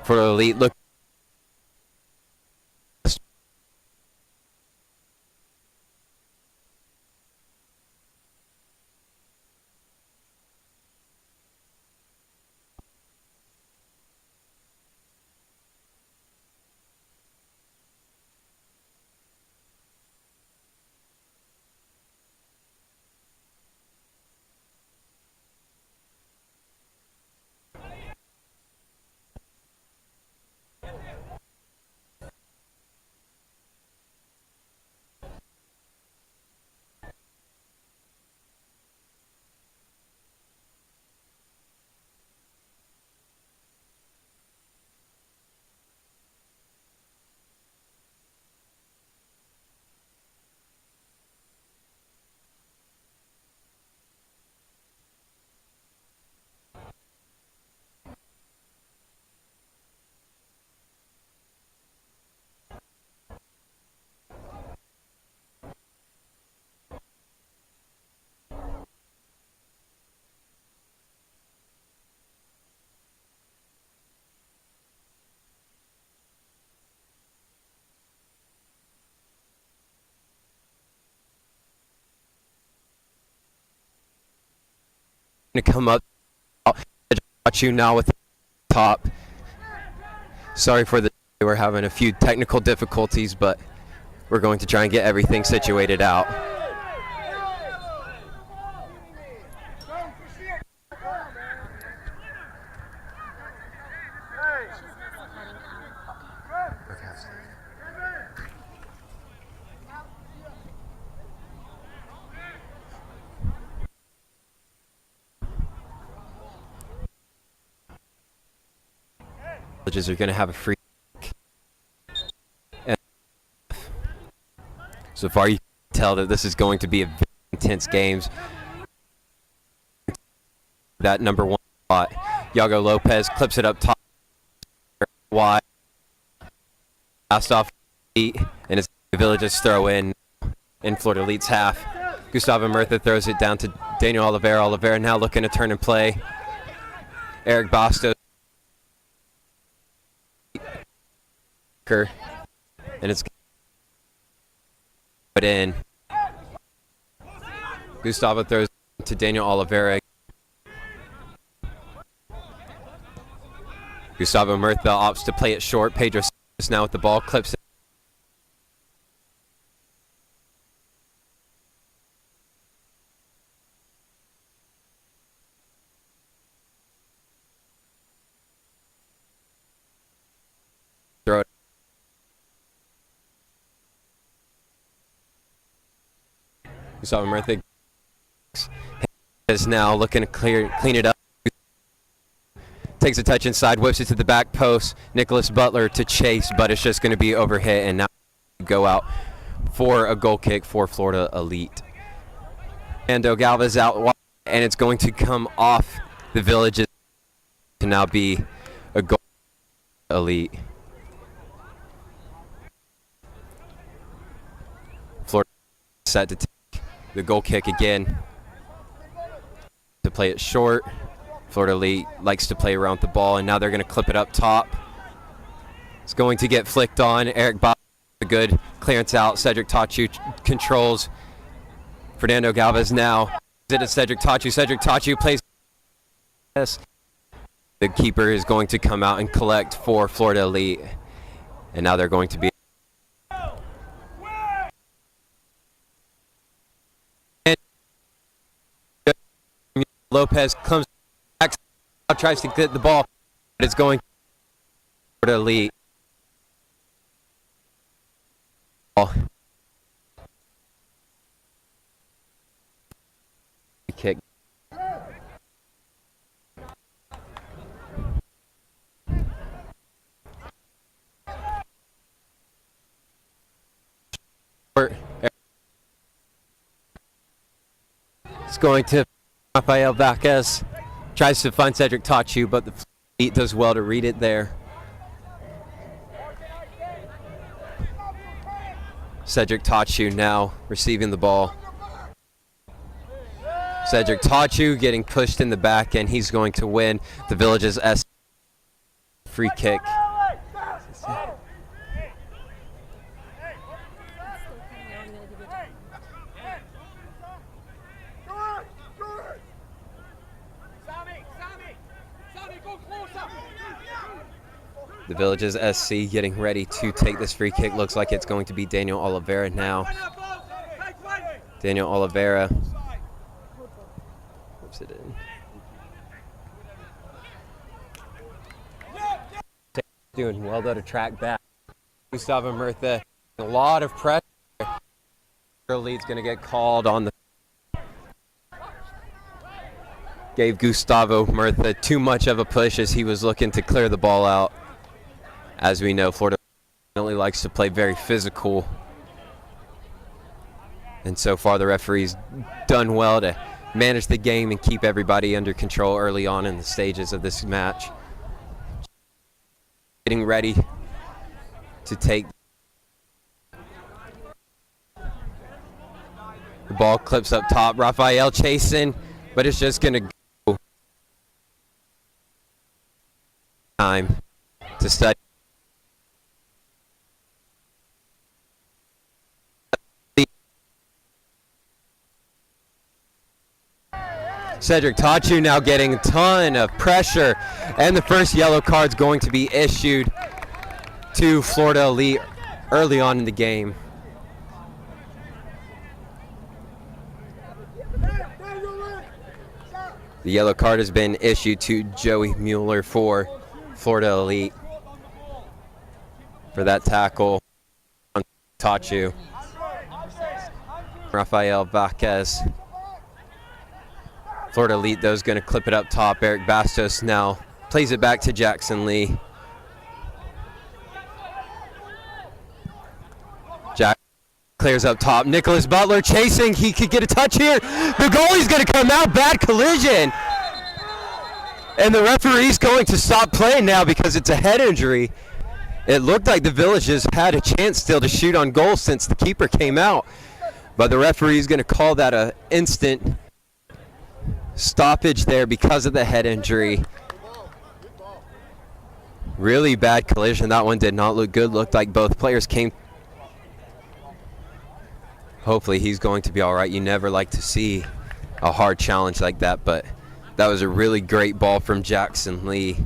for Elite. Look. To come up. Watch you now with the top. Sorry for the. We're having a few technical difficulties, but we're going to try and get everything situated out. Are going to have a free kick. And so far you can tell that this is going to be a very intense game. That number 1 spot, Yago Lopez clips it up top wide, passed off and it's the Villages throw in Florida Elite's half. Gustavo Murtha throws it down to Daniel Oliveira. Oliveira now looking to turn and play. Eric Bastos and it's put in. Gustavo throws to Daniel Oliveira. Gustavo Murtha opts to play it short. Pedro is now with the ball, clips it. Throw it. Gustavo Murtha is now looking to clean it up. Takes a touch inside, whips it to the back post. Nicholas Butler to chase, but it's just going to be overhit, and now go out for a goal kick for Florida Elite. Ando Galvez out wide, and it's going to come off the Villages to now be a goal Elite. Florida set to take the goal kick again. To play it short. Florida Elite likes to play around the ball, and now they're going to clip it up top. It's going to get flicked on. Eric Bob, a good clearance out. Cedric Tachu controls. Fernando Galvez now. It is Cedric Tachu. Cedric Tachu plays. The keeper is going to come out and collect for Florida Elite, and now they're going to be. Lopez comes back, tries to get the ball, but it's going to Elite. Kick. It's going to Rafael Vacquez. Tries to find Cedric Tachu, but the Elite does well to read it there. Cedric Tachu now receiving the ball. Cedric Tachu getting pushed in the back, and he's going to win the Villages S free kick. The Villages SC getting ready to take this free kick. Looks like it's going to be Daniel Oliveira now. Daniel Oliveira whips it in. Doing well though to track back. Gustavo Murtha, a lot of pressure. Lead's going to get called on the. Gave Gustavo Murtha too much of a push as he was looking to clear the ball out. As we know, Florida really likes to play very physical. And so far the referee's done well to manage the game and keep everybody under control early on in the stages of this match. Getting ready to take. The ball clips up top. Raphael chasing, but it's just going to go. Time to study. Cedric Tachu now getting a ton of pressure, and the first yellow card's going to be issued to Florida Elite early on in the game. The yellow card has been issued to Joey Mueller for Florida Elite for that tackle on Tachu. Rafael Vaquez. Florida Elite, though, is going to clip it up top. Eric Bastos now plays it back to Jackson Lee. Jack clears up top. Nicholas Butler chasing. He could get a touch here. The goalie's going to come out. Bad collision. And the referee's going to stop playing now because it's a head injury. It looked like the Villages had a chance still to shoot on goal since the keeper came out. But the referee's going to call that an instant stoppage there because of the head injury. Really bad collision. That one did not look good. Looked like both players came. Hopefully he's going to be all right. You never like to see a hard challenge like that, but that was a really great ball from Jackson Lee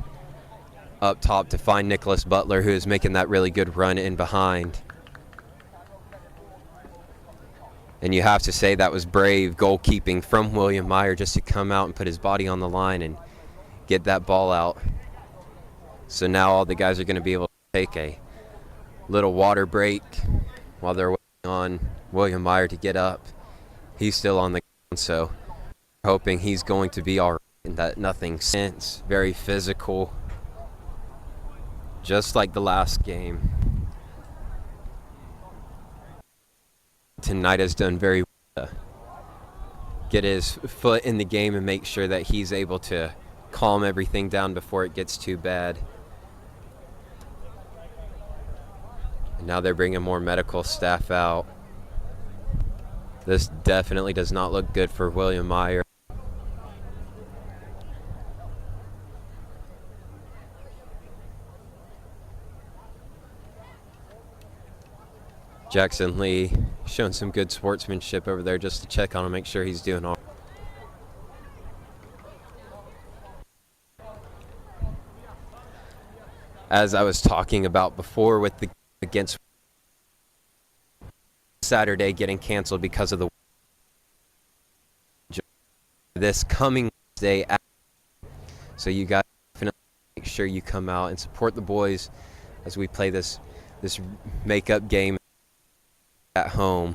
up top to find Nicholas Butler, who is making that really good run in behind. And you have to say that was brave goalkeeping from William Meyer just to come out and put his body on the line and get that ball out. So now all the guys are going to be able to take a little water break while they're waiting on William Meyer to get up. He's still on the ground, so hoping he's going to be all right and that nothing since. Very physical, just like the last game. Tonight has done very well to get his foot in the game and make sure that he's able to calm everything down before it gets too bad. And now they're bringing more medical staff out. This definitely does not look good for William Meyer. Jackson Lee showing some good sportsmanship over there just to check on him, make sure he's doing all right. As I was talking about before with the against Saturday getting canceled because of the this coming Wednesday, so you guys definitely make sure you come out and support the boys as we play this makeup game at home.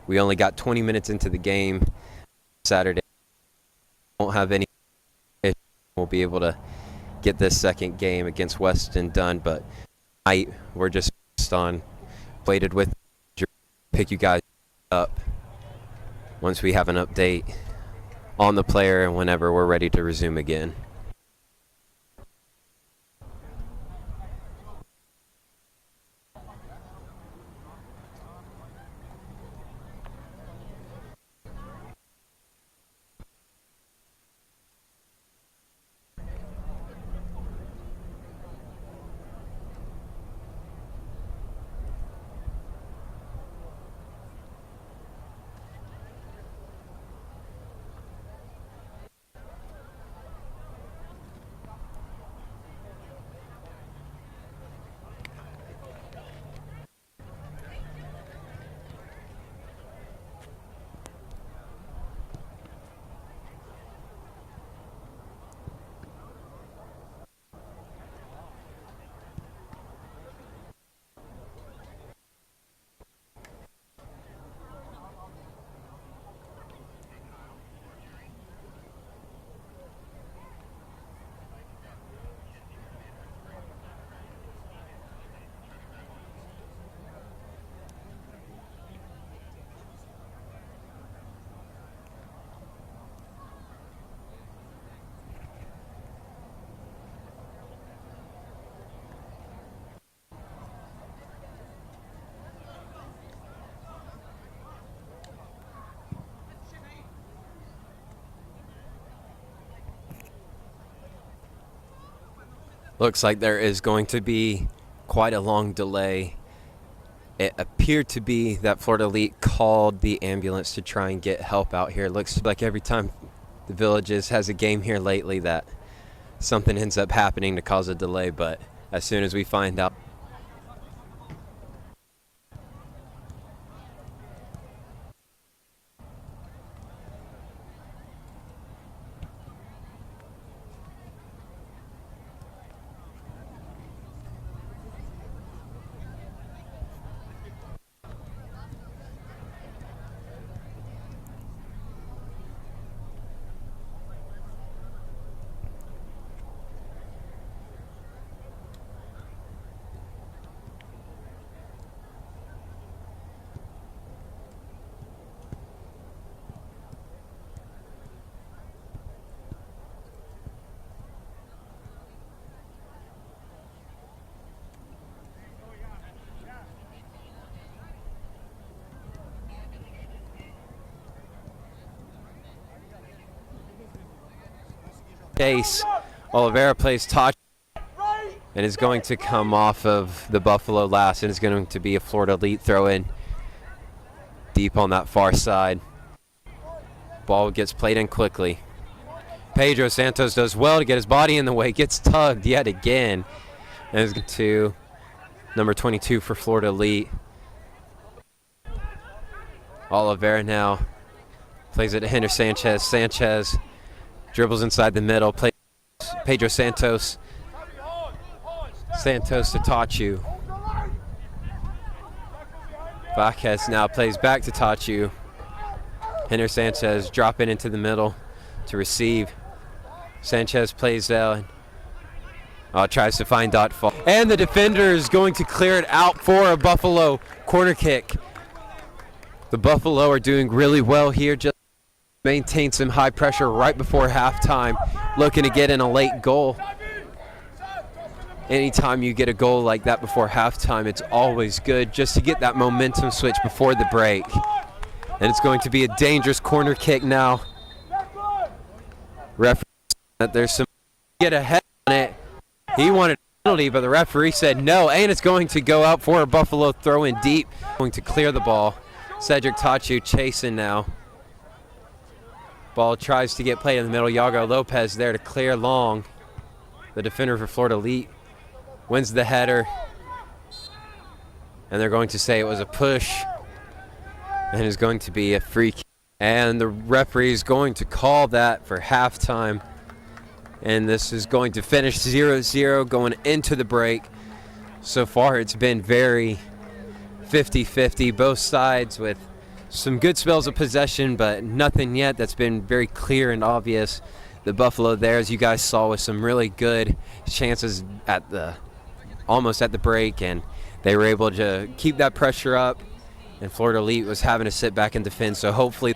We only got 20 minutes into the game Saturday. Won't have any issue. We'll be able to get this second game against Weston done, but tonight we're just on waited with pick you guys up once we have an update on the player and whenever we're ready to resume again. Looks like there is going to be quite a long delay. It appeared to be that Florida Elite called the ambulance to try and get help out here. Looks like every time the Villages has a game here lately that something ends up happening to cause a delay, but as soon as we find out. Case, Oliveira plays touch and is going to come off of the Buffalo last, and is going to be a Florida Elite throw in deep on that far side. Ball gets played in quickly. Pedro Santos does well to get his body in the way, gets tugged yet again, and is to number 22 for Florida Elite. Oliveira now plays it to Henry Sanchez. Sanchez dribbles inside the middle, plays Pedro Santos. Santos to Tachu. Vasquez now plays back to Tachu. Henry Sanchez dropping into the middle to receive. Sanchez plays down. Tries to find Dot Fall. And the defender is going to clear it out for a Buffalo corner kick. The Buffalo are doing really well here. Just maintain some high pressure right before halftime, looking to get in a late goal. Anytime you get a goal like that before halftime, it's always good just to get that momentum switch before the break. And it's going to be a dangerous corner kick now. Referee that there's some get ahead on it. He wanted a penalty, but the referee said no, and it's going to go out for a Buffalo throw in deep. Going to clear the ball. Cedric Tachu chasing now. Ball tries to get played in the middle. Yago Lopez there to clear long. The defender for Florida Elite wins the header. And they're going to say it was a push. And it's going to be a free kick. And the referee is going to call that for halftime. And this is going to finish 0-0 going into the break. So far it's been very 50-50, both sides with some good spells of possession, but nothing yet that's been very clear and obvious. The Buffalo there, as you guys saw, with some really good chances at almost at the break, and they were able to keep that pressure up, and Florida Elite was having to sit back and defend, so hopefully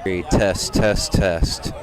Test, test, test.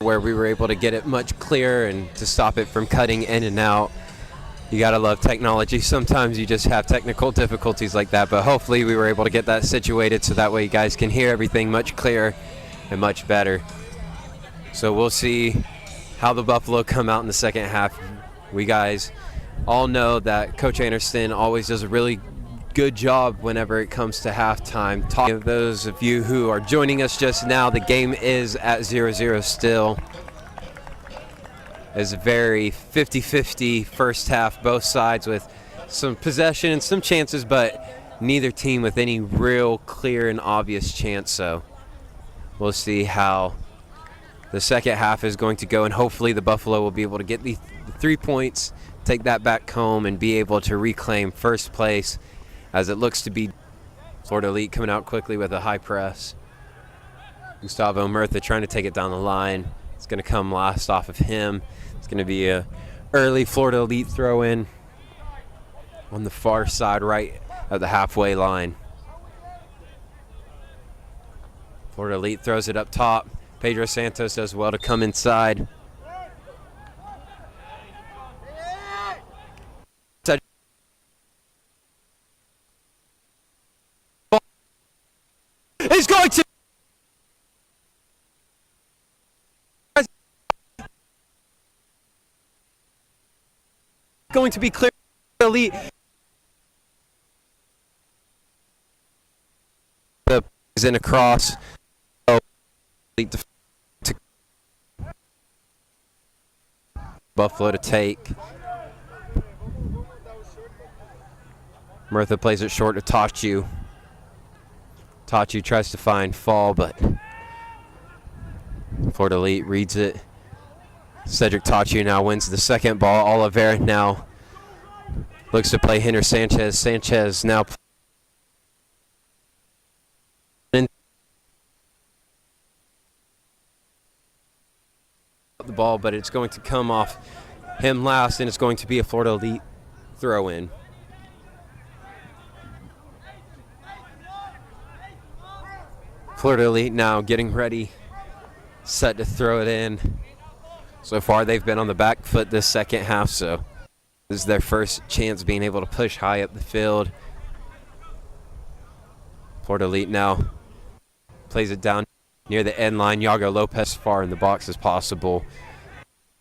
where we were able to get it much clearer and to stop it from cutting in and out. You gotta love technology. Sometimes you just have technical difficulties like that, but hopefully we were able to get that situated so that way you guys can hear everything much clearer and much better. So we'll see how the Buffalo come out in the second half. We guys all know that Coach Anderson always does a really good job whenever it comes to halftime. Talking to those of you who are joining us just now, the game is at 0-0 still. It's a very 50-50 first half, both sides with some possession and some chances, but neither team with any real clear and obvious chance. So we'll see how the second half is going to go, and hopefully the Buffalo will be able to get the 3 points, take that back home, and be able to reclaim first place, as it looks to be Florida Elite coming out quickly with a high press. Gustavo Murtha trying to take it down the line. It's going to come last off of him. It's going to be a early Florida Elite throw in on the far side right at the halfway line. Florida Elite throws it up top. Pedro Santos does well to come inside. He's going to be clear. Elite is in across. Buffalo to take. Murtha plays it short to Tachu. Tachu tries to find Fall, but Florida Elite reads it. Cedric Tachu now wins the second ball. Oliveira now looks to play Hinder Sanchez. Sanchez now the ball, but it's going to come off him last, and it's going to be a Florida Elite throw in. Florida Elite now getting ready, set to throw it in. So far they've been on the back foot this second half, so this is their first chance being able to push high up the field. Florida Elite now plays it down near the end line. Yago Lopez far in the box as possible,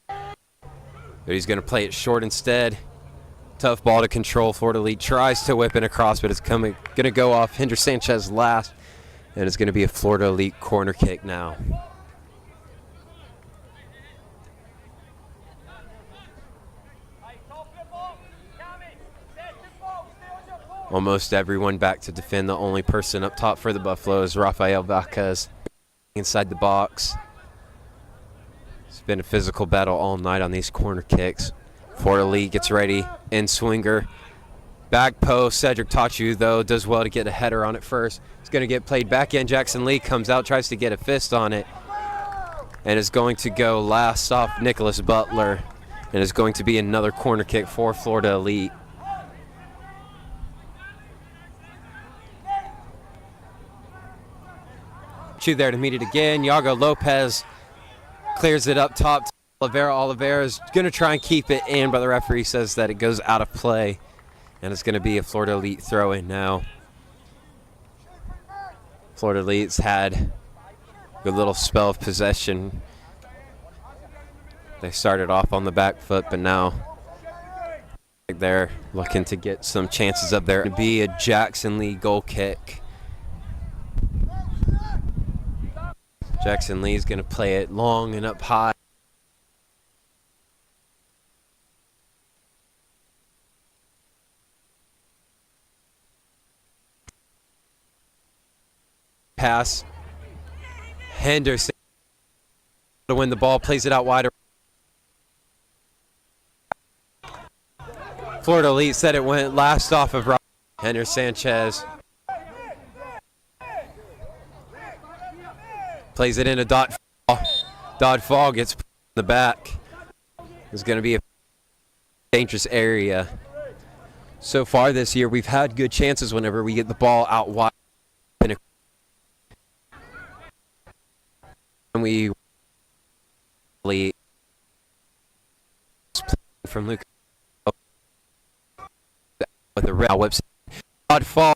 but he's going to play it short instead. Tough ball to control. Florida Elite tries to whip it across, but it's going to go off Hinder Sanchez last, and it's going to be a Florida Elite corner kick now. Almost everyone back to defend. The only person up top for the Buffalo is Rafael Vacas inside the box. It's been a physical battle all night on these corner kicks. Florida Elite gets ready. In swinger. Back post. Cedric Tachu, though, does well to get a header on it first. It's going to get played back in. Jackson Lee comes out, tries to get a fist on it, and is going to go last off Nicholas Butler, and is going to be another corner kick for Florida Elite. There to meet it again. Yago Lopez clears it up top to Oliveira. Oliveira is going to try and keep it in, but the referee says that it goes out of play, and it's going to be a Florida Elite throw in now. Florida Elite's had a good little spell of possession. They started off on the back foot, but now they're looking to get some chances up there. To be a Jackson Lee goal kick. Jackson Lee's going to play it long and up high. Pass. Henderson to win the ball, plays it out wide. Florida Elite said it went last off of Hinder Sanchez. Plays it into Dot Fall. Dot Fall gets put in the back. It's going to be a dangerous area. So far this year, we've had good chances whenever we get the ball out wide. And we lead from Luke with the rail whips. Odd fall.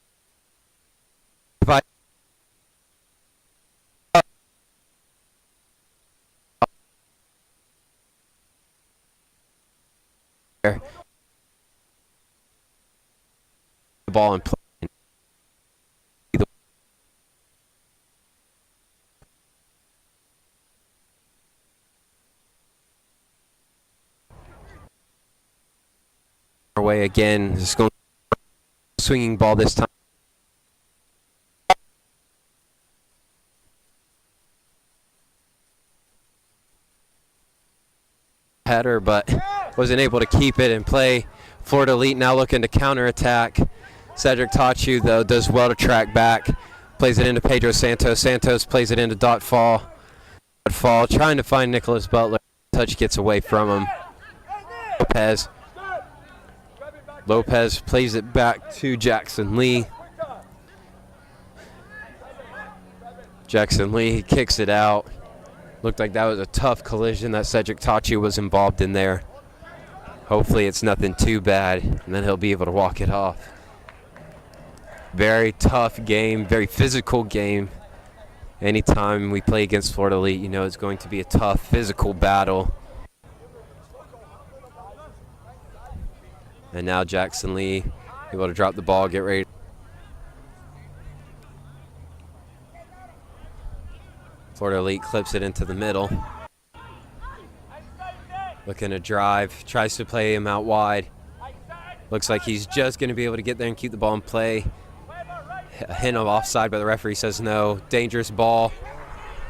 The ball in play. Away again. Just going swinging ball this time. Header, but wasn't able to keep it in play. Florida Elite now looking to counterattack. Cedric Tachu, though, does well to track back. Plays it into Pedro Santos. Santos plays it into Dot Fall. Dot Fall trying to find Nicholas Butler. Touch gets away from him. Lopez plays it back to Jackson Lee. Jackson Lee kicks it out. Looked like that was a tough collision that Cedric Tachi was involved in there. Hopefully it's nothing too bad, and then he'll be able to walk it off. Very tough game, very physical game. Anytime we play against Florida Elite, you know it's going to be a tough physical battle. And now Jackson Lee able to drop the ball, get ready. Florida Elite clips it into the middle. Looking to drive, tries to play him out wide. Looks like he's just going to be able to get there and keep the ball in play. A hint of offside, but the referee says no. Dangerous ball.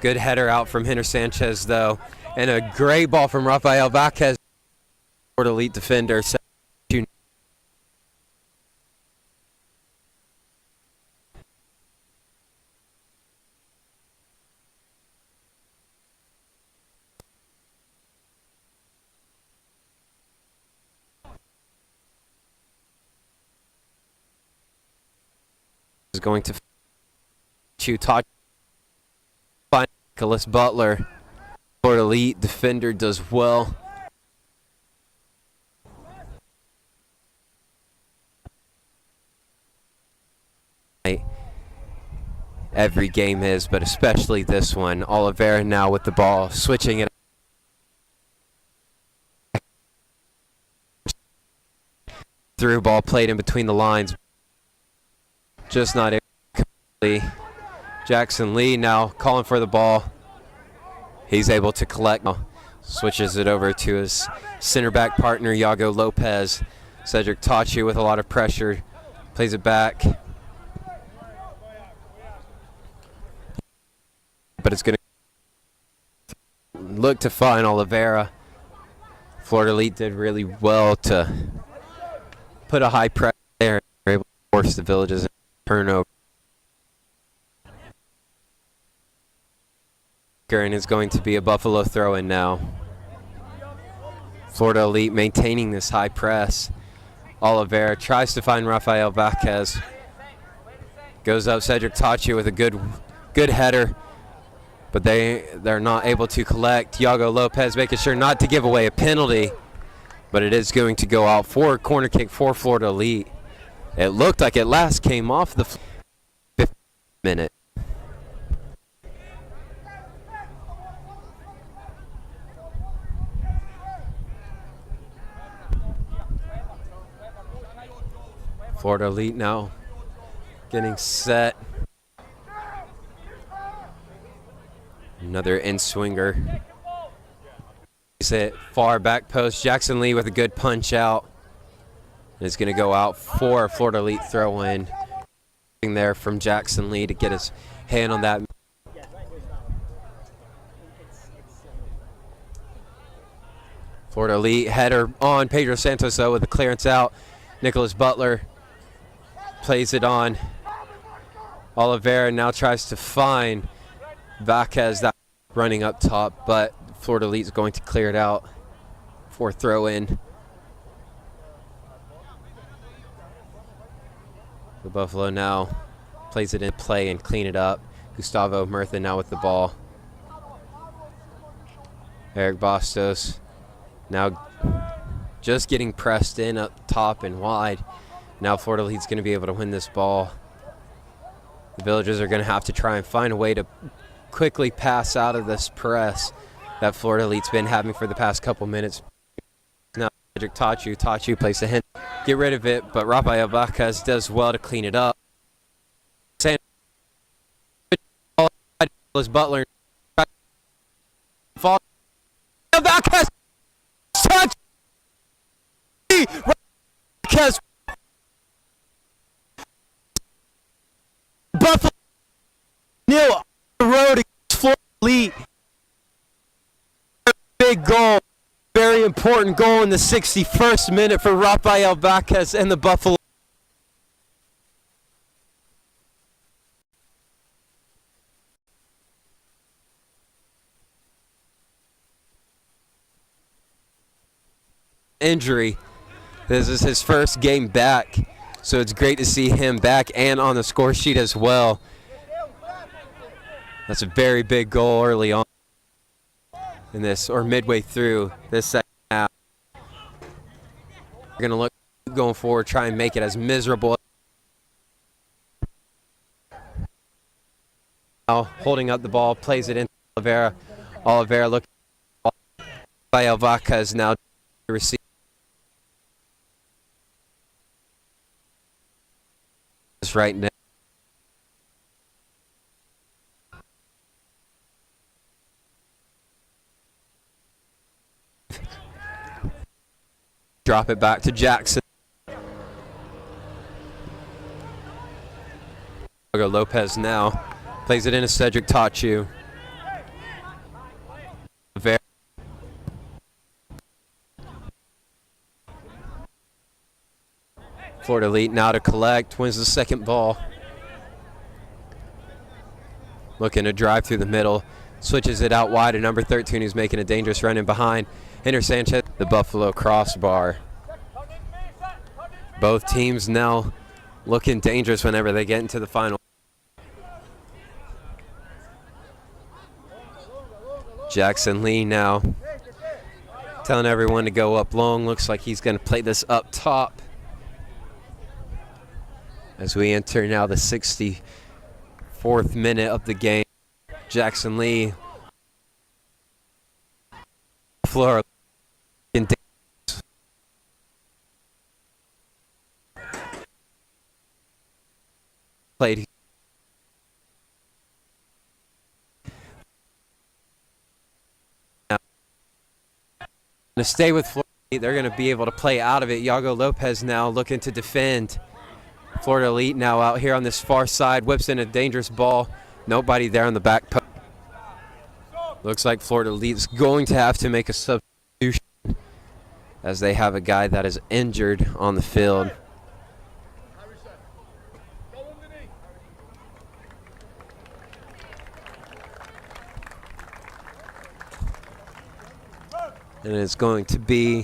Good header out from Henner Sanchez, though. And a great ball from Rafael Vázquez. Florida Elite defender. Is going to touch Nicholas Butler. Florida Elite defender does well. Every game is, but especially this one. Oliveira now with the ball, switching it. Through ball played in between the lines. Just not able. Jackson Lee now calling for the ball. He's able to collect. Switches it over to his center back partner, Iago Lopez. Cedric Tachi with a lot of pressure. Plays it back. But it's going to look to find Oliveira. Florida Elite did really well to put a high pressure there. Able to force the Villages turnover. And it's going to be a Buffalo throw-in now. Florida Elite maintaining this high press. Oliveira tries to find Rafael Vázquez. Goes up Cedric Tachi with a good header, but they're not able to collect. Iago Lopez making sure not to give away a penalty, but it is going to go out for a corner kick for Florida Elite. It looked like it last came off the 5th minute. Florida Elite now getting set. Another in-swinger. He's hit far back post. Jackson Lee with a good punch out. And it's going to go out for a Florida Elite throw-in. There from Jackson Lee to get his hand on that. Florida Elite header on Pedro Santos, though, with the clearance out. Nicholas Butler plays it on. Oliveira now tries to find Vázquez that running up top, but Florida Elite is going to clear it out for throw-in. The Buffalo now plays it in play and clean it up. Gustavo Murtha now with the ball. Eric Bastos now just getting pressed in up top and wide. Now Florida Elite's going to be able to win this ball. The Villagers are going to have to try and find a way to quickly pass out of this press that Florida Elite's been having for the past couple minutes. Now Cedric Tachu plays the hint. Get rid of it, but Rafael Vacas does well to clean it up. Butler. Vacas touch. Vacas. Buffalo nil on the road against Florida Elite. Big goal. Very important goal in the 61st minute for Rafael Vacas and the Buffalo. Injury. This is his first game back, so it's great to see him back and on the score sheet as well. That's a very big goal early on in this, or midway through this second half. We're going to look going forward, try and make it as miserable. Now holding up the ball, plays it into Oliveira. Oliveira looking by Vacas now to receive. Right now. Drop it back to Jackson. Lopez now plays it into Cedric Tachu. Florida Elite now to collect, wins the second ball. Looking to drive through the middle, switches it out wide to number 13 who's making a dangerous run in behind. Enter Sanchez, the Buffalo crossbar. Both teams now looking dangerous whenever they get into the final. Jackson Lee now telling everyone to go up long. Looks like he's going to play this up top. As we enter now the 64th minute of the game. Jackson Lee. Florida. Played. To stay with Florida, they're going to be able to play out of it. Yago Lopez now looking to defend. Florida Elite now out here on this far side, whips in a dangerous ball. Nobody there on the back post. Looks like Florida Elite's going to have to make a substitution as they have a guy that is injured on the field. And it's going to be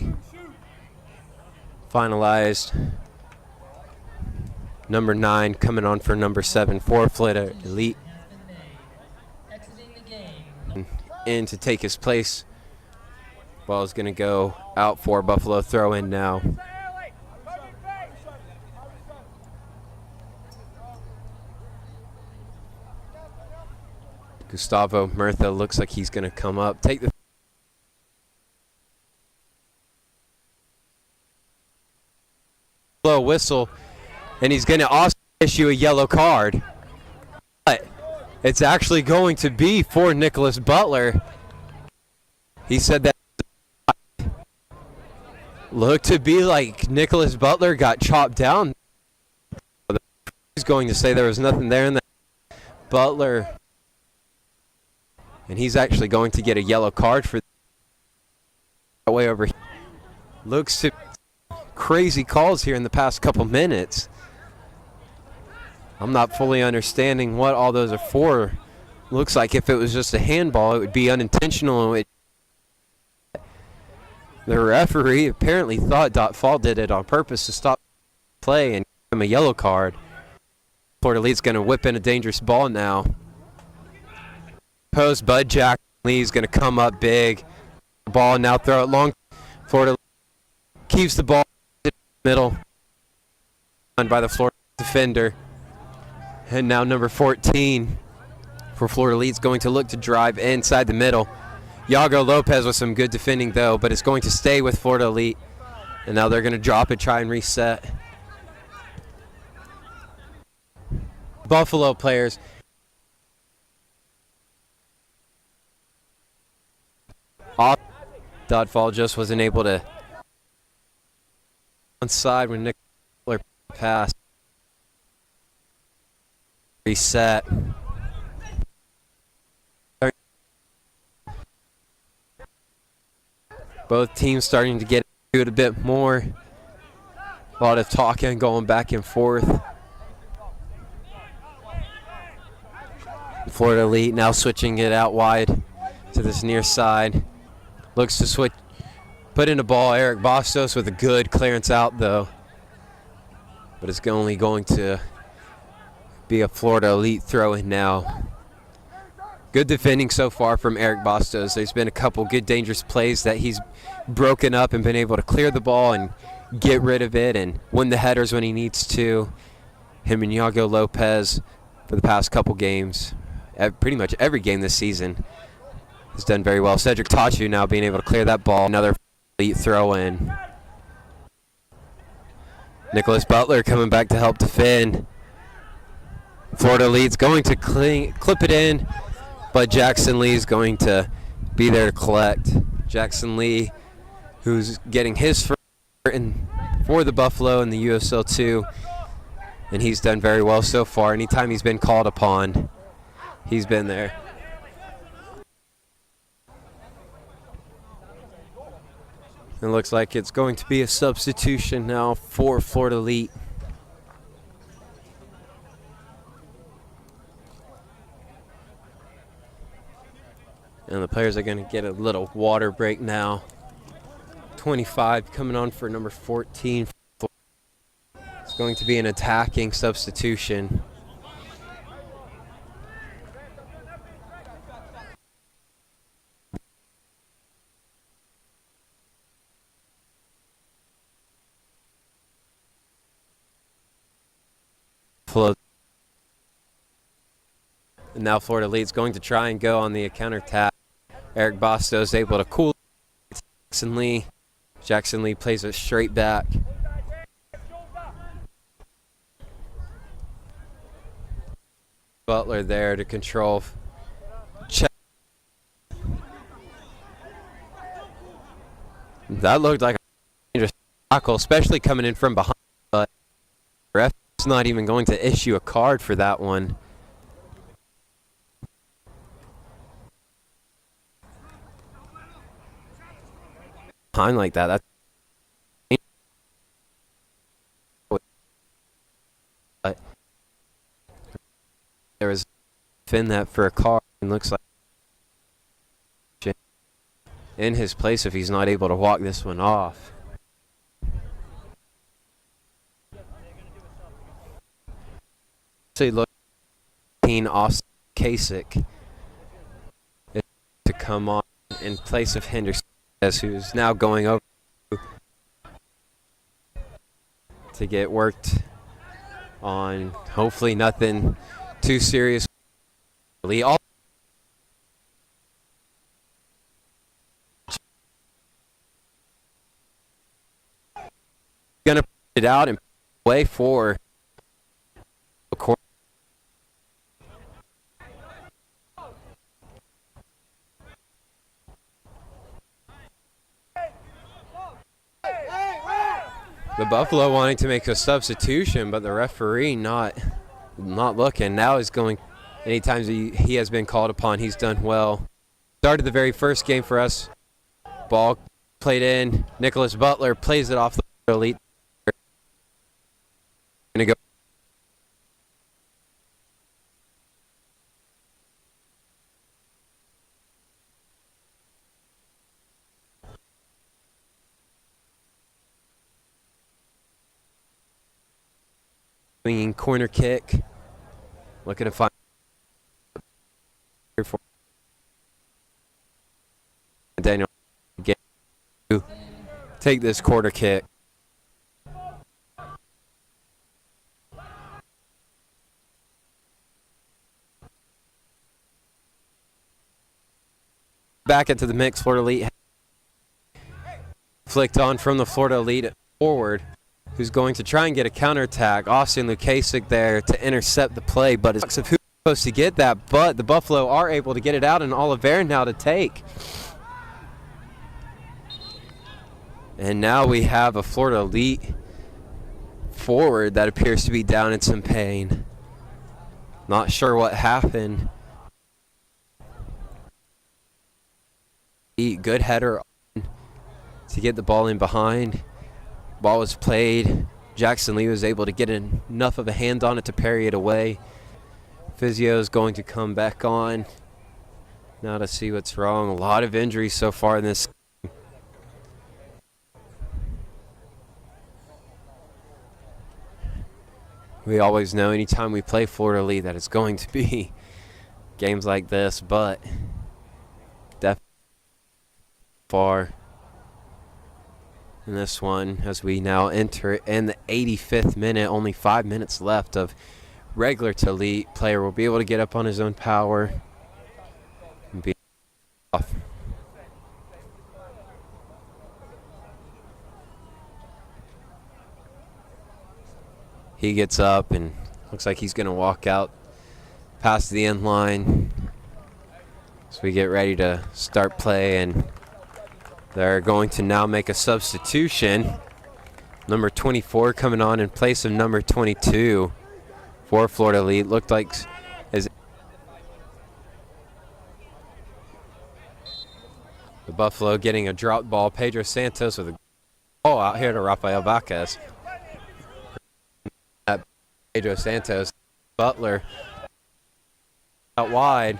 finalized. Number 9 coming on for number 7 for Florida Elite. In to take his place. Ball is going to go out for Buffalo. Throw in now. Gustavo Murtha looks like he's going to come up. Take the whistle. And he's going to also issue a yellow card. But it's actually going to be for Nicholas Butler. He said that looked to be like Nicholas Butler got chopped down. He's going to say there was nothing there in that. Butler. And he's actually going to get a yellow card for that way over here. Looks to crazy calls here in the past couple minutes. I'm not fully understanding what all those are for. Looks like if it was just a handball, it would be unintentional. The referee apparently thought Fall did it on purpose to stop play and give him a yellow card. Florida Elite's going to whip in a dangerous ball now. Post Bud Jackson Lee's going to come up big. ball, now throw it long. Florida keeps the ball in the middle by the Florida defender. And now number 14 for Florida Elite's going to look to drive inside the middle. Yago Lopez with some good defending though, but it's going to stay with Florida Elite. And now they're going to drop it, try and reset. Buffalo players. Dodfall just wasn't able to onside when Nick passed. Reset. Both teams starting to get into it a bit more. A lot of talking going back and forth. Florida Elite now switching it out wide to this near side. Looks to switch, put in a ball. Eric Bastos with a good clearance out though. But it's only going to be a Florida Elite throw in now. Good defending so far from Eric Bastos. There's been a couple good dangerous plays that he's broken up and been able to clear the ball and get rid of it and win the headers when he needs to. Him and Yago Lopez for the past couple games, pretty much every game this season, has done very well. Cedric Tachu now being able to clear that ball. Another Elite throw in. Nicholas Butler coming back to help defend. Florida Elite's going to clip it in, but Jackson Lee is going to be there to collect. Jackson Lee, who's getting his first for the Buffalo in the USL 2, and he's done very well so far. Anytime he's been called upon, he's been there. It looks like it's going to be a substitution now for Florida Elite. And the players are going to get a little water break now. 25 coming on for number 14. It's going to be an attacking substitution. And now Florida Elite's going to try and go on the counterattack. Eric Bastos able to cool Jackson Lee. Jackson Lee plays it straight back. Butler there to control. Check. That looked like a dangerous tackle, especially coming in from behind. But the ref's not even going to issue a card for that one. Time like that, that's but there was fin that for a car and looks like in his place if he's not able to walk this one off. So look, Austin Kasich to come on in place of Henderson, who's now going over to get worked on. Hopefully nothing too serious. Gonna put it out and play for a corner. The Buffalo wanting to make a substitution, but the referee not looking. Now is going, anytime he has been called upon, he's done well. Started the very first game for us. Ball played in. Nicholas Butler plays it off the Elite. Gonna go. Swinging corner kick. Looking to find Daniel take this quarter kick. Back into the mix, Florida Elite. Flicked on from the Florida Elite forward, who's going to try and get a counterattack. Austin Lukasic there to intercept the play, but it's of who's supposed to get that, but the Buffalo are able to get it out, and Oliver now to take. And now we have a Florida Elite forward that appears to be down in some pain. Not sure what happened. Good header to get the ball in behind. Ball was played. Jackson Lee was able to get enough of a hand on it to parry it away. Physio is going to come back on now to see what's wrong. A lot of injuries so far in this. We always know anytime we play Florida Elite that it's going to be games like this, but definitely far in this one as we now enter in the 85th minute. Only 5 minutes left of regular to Elite. Player will be able to get up on his own power and be off. He gets up and looks like he's going to walk out past the end line. So we get ready to start play, and they're going to now make a substitution. Number 24 coming on in place of number 22 for Florida Elite. Looked like as the Buffalo getting a drop ball. Pedro Santos with a ball out here to Rafael Vacas. Pedro Santos, Butler out wide.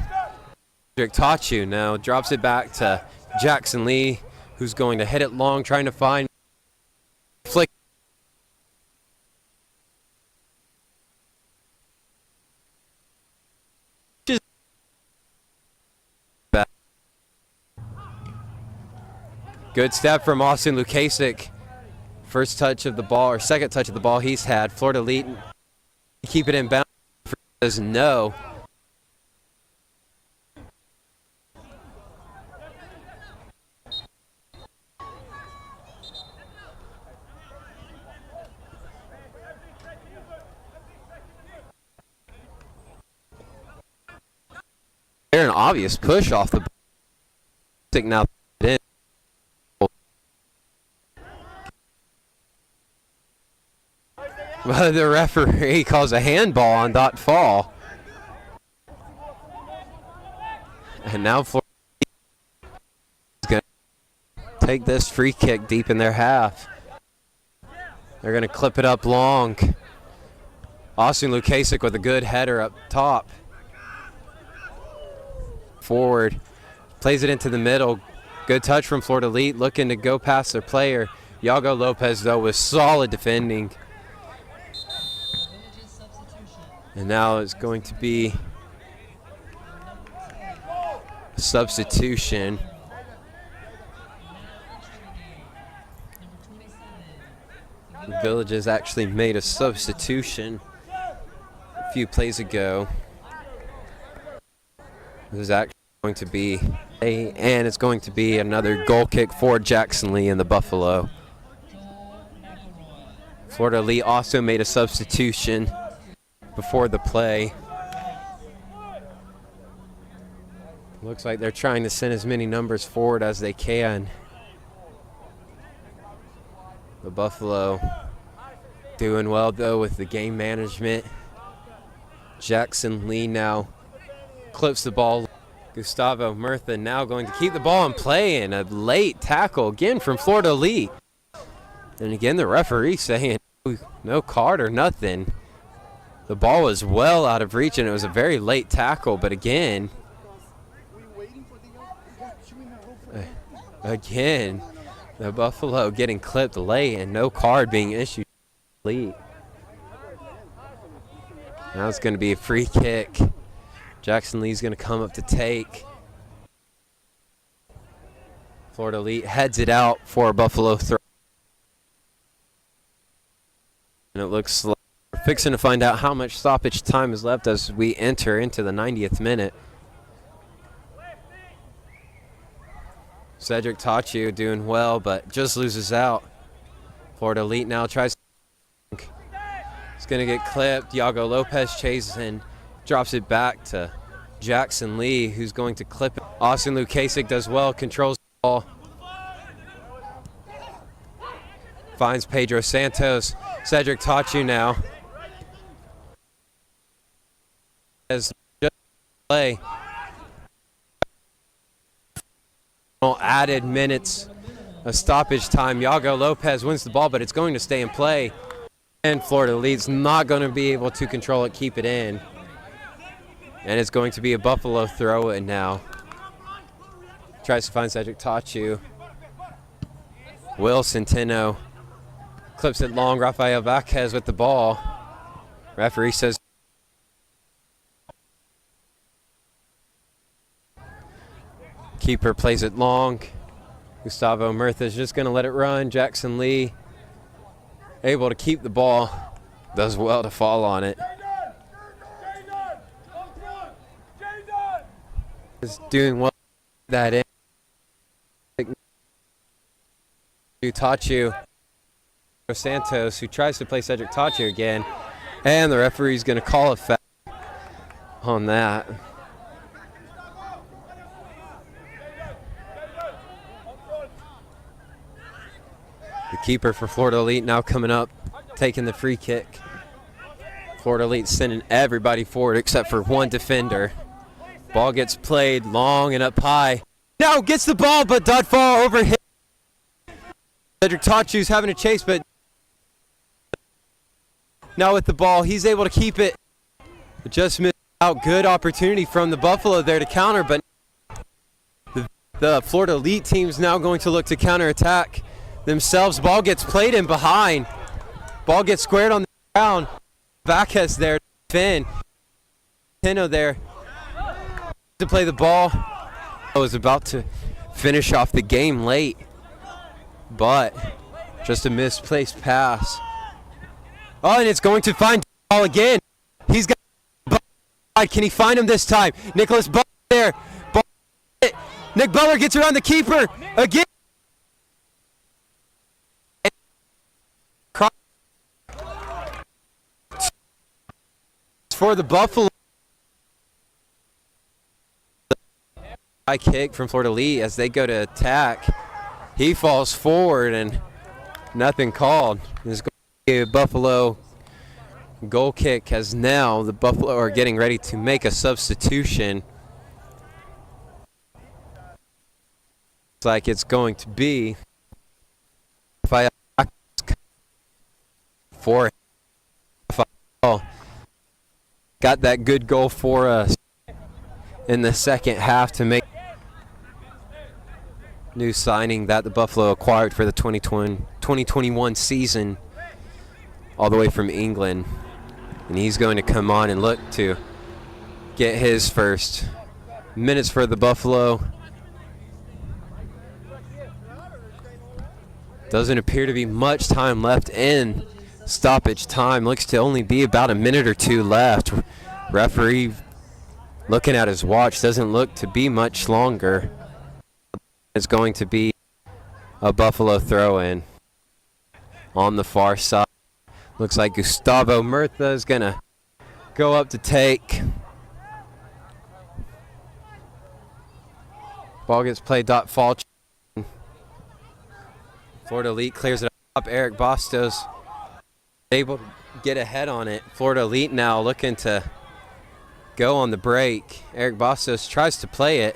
Cedric Tachu now drops it back to Jackson Lee, who's going to hit it long, trying to find flick. Good step from Austin Lukasic. First touch of the ball, or second touch of the ball he's had. Florida Elite keep it in bounds. Says no. They're an obvious push off the ball. Now in. But the referee calls a handball on dot fall. And now Florida is going to take this free kick deep in their half. They're going to clip it up long. Austin Lukasic with a good header up top. Forward. Plays it into the middle. Good touch from Florida Elite, looking to go past their player. Yago Lopez, though, with solid defending. And now it's going to be a substitution. The Villages actually made a substitution a few plays ago. It was actually going to be and it's going to be another goal kick for Jackson Lee and the Buffalo. Florida Elite also made a substitution before the play. Looks like they're trying to send as many numbers forward as they can. The Buffalo doing well, though, with the game management. Jackson Lee now clips the ball. Gustavo Murtha now going to keep the ball in play, and a late tackle again from Florida Elite. And again, the referee saying no card or nothing. The ball was well out of reach, and it was a very late tackle. But again, the Buffalo getting clipped late and no card being issued. Now it's going to be a free kick. Jackson Lee's going to come up to take. Florida Elite heads it out for a Buffalo throw. And it looks like we're fixing to find out how much stoppage time is left as we enter into the 90th minute. Cedric Tachu doing well, but just loses out. Florida Elite now tries to. It's going to get clipped. Iago Lopez chases and drops it back to Jackson Lee, who's going to clip it. Austin Lukasik does well, controls the ball. Finds Pedro Santos. Cedric Tachu now. As just play. Added minutes of stoppage time. Iago Lopez wins the ball, but it's going to stay in play. And Florida Elite's not going to be able to control it, keep it in. And it's going to be a Buffalo throw-in now. Tries to find Cedric Tachu. Will Centeno clips it long. Rafael Vázquez with the ball. Referee says keeper plays it long. Gustavo Murtha is just going to let it run. Jackson Lee able to keep the ball. Does well to fall on it. Is doing well that in. Tachu Santos, who tries to play Cedric Tachu again, and the referee's going to call a foul on that. The keeper for Florida Elite now coming up, taking the free kick. Florida Elite sending everybody forward except for one defender. Ball gets played long and up high. Now gets the ball, but does fall over him. Cedric Tachu's having a chase, but now with the ball, he's able to keep it. Just missed out. Good opportunity from the Buffalo there to counter, but the Florida Elite team's now going to look to counterattack themselves. Ball gets played in behind. Ball gets squared on the ground. Vázquez there to defend. Tino there to play the ball. I was about to finish off the game late, but just a misplaced pass. Oh, and it's going to find the ball again. He's got. Can he find him this time? Nicholas Butler there. Ball. Nick Butler gets around the keeper again. For the Buffalo. High kick from Florida Elite as they go to attack. He falls forward and nothing called. It's going to be a Buffalo goal kick as now the Buffalo are getting ready to make a substitution. Looks like it's going to be for got that good goal for us in the second half to make new signing that the Buffalo acquired for the 2021 season all the way from England. And he's going to come on and look to get his first minutes for the Buffalo. Doesn't appear to be much time left in stoppage time. Looks to only be about a minute or two left. Referee looking at his watch, doesn't look to be much longer. It's going to be a Buffalo throw-in on the far side. Looks like Gustavo Murtha is going to go up to take. Ball gets played, fall. Florida Elite clears it up. Eric Bastos able to get ahead on it. Florida Elite now looking to go on the break. Eric Bastos tries to play it.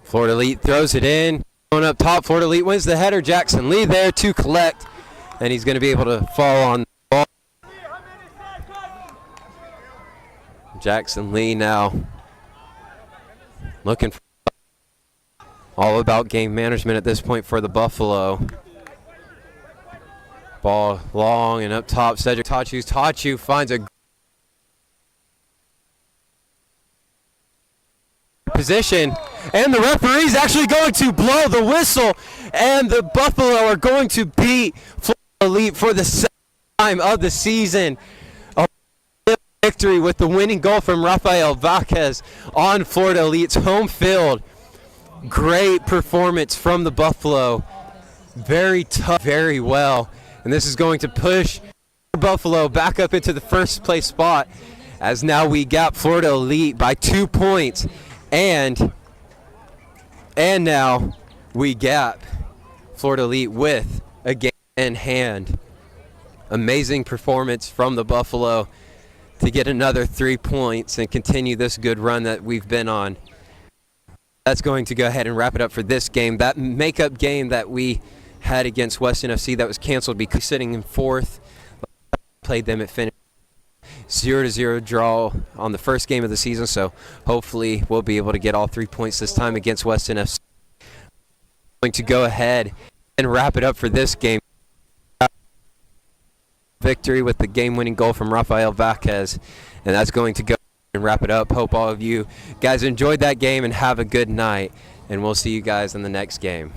Florida Elite throws it in. Going up top, Florida Elite wins the header. Jackson Lee there to collect, and he's going to be able to fall on the ball. Jackson Lee now looking for all about game management at this point for the Buffalo. Ball long and up top. Cedric Tachu finds a position, and the referee's actually going to blow the whistle, and the Buffalo are going to beat Florida Elite for the second time of the season. A victory with the winning goal from Rafael Vázquez on Florida Elite's home field. Great performance from the Buffalo. Very tough, very well, and this is going to push Buffalo back up into the first place spot, as now we got Florida Elite by 2 points, and now we gap Florida Elite with a game in hand. Amazing performance from the Buffalo to get another 3 points and continue this good run that we've been on. That's going to go ahead and wrap it up for this game. That makeup game that we had against Weston FC that was canceled because sitting in fourth, played them at finish 0-0 draw on the first game of the season, so hopefully we'll be able to get all 3 points this time against Weston FC. Going to go ahead and wrap it up for this game. Victory with the game-winning goal from Rafael Vázquez, and that's going to go and wrap it up. Hope all of you guys enjoyed that game and have a good night, and we'll see you guys in the next game.